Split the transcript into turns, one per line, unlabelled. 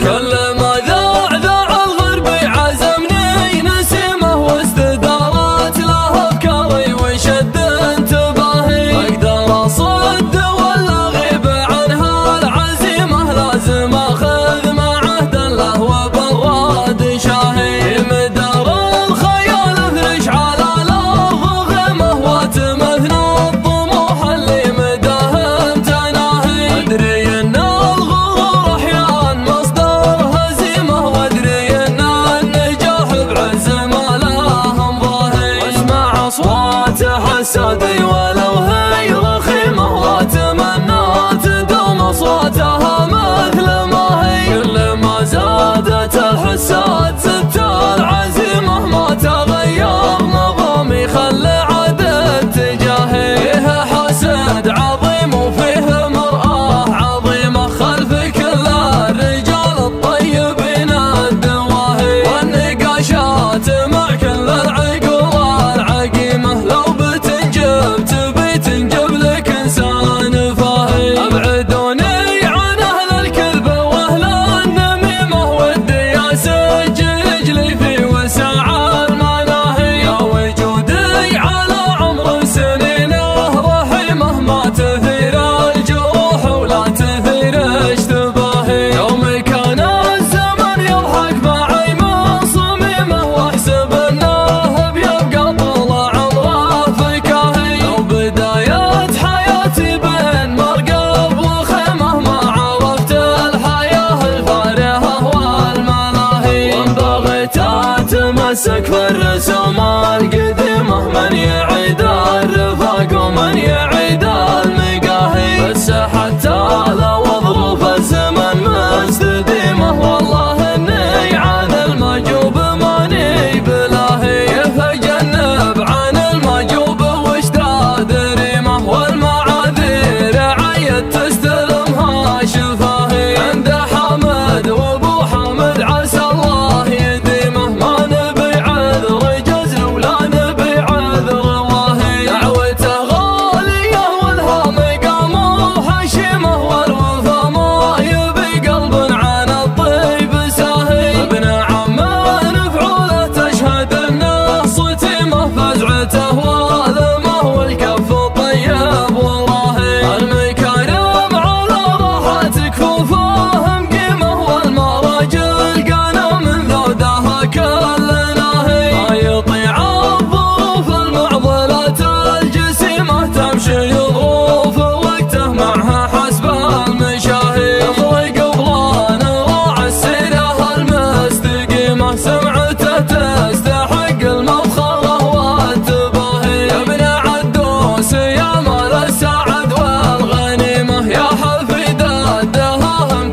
كل ما ذاع الغربي عزمني نسيمه واستدارت له افكاري وشد انتباهي. اقدر اصد ولا اغيب عنها العزيمه، لازم اخذ مع عهد له وبالراد شاهي. مدار الخيال افرش على الارض غيمه واتمثنى الطموح اللي مداهم تناهي. ادري ان الغرور احيان مصدر هزيمه، وادري ان النجاح بعز ما لهم ظاهي. واسمع اصوات حسادي ولو هي رخيمه، واتمنى تدوم اصواتها مثل ما هي. كل ما زادت الحساد زدت العزيمه، ما تغير نظامي خلي عاد اتجاهي. فيه حسد عظيم وفيه مرآة عظيمه، خلف كل الرجال الطيبين الدواهي. والنقاشات مع كل العقول العقيمه، لو بتنجب تبي تنجب لك انسان فاهي. ابعدوني عن اهل الكذب واهل النميمه، ودي اسجل لي في وسع المناهي. يا وجودي على عمر سنينه رحيمه، ما تثير الجروح ولا تثير اشتباهي. يوم كان الزمن يضحك معي من صميمه، واحسب انه بيبقى طول عمره فكاهي. لو بداية حياتي بين مرقب وخيمه، ما عرفت الحياة الفارهة والملاهي. وان بغيت اتمسك في الرسوم القديمة، من يعيد الرفاق ومن يعيد المقاهي. بس حتى لو ظروف الزمن مستديمة، والله اني عن المجوب ماني بلاهي. فجنب عن المجوب واشتاد ريمه، والمعاذير عيد تستلمها شفاهي. عند حامد وابو حامد عسى الله يديمه، ما نبي عذر جزل ولا نبي عذر واهي. دعوته غاليه ولها مقام وحشيمه، والوفا ما يبي قلب عن الطيب ساهي. ابن عم نفعوله تشهد انه صتيمه، فزعته واذمه والكف طيب وراهي. المكارم على راحة كفوفهم قيمه، والمراجل قانا من ذودها كل ناهي. ما يطيع الظروف المعضلات الجسيمه، تمشي ظروف وقته معها حسب المشاهي. يطرق بلان راعى السيره المستقيمه، سمعته تستحق المفخره والتباهي. يا ابن عدوس يا مال السعد والغنيمه، يا حفيد الدهاهم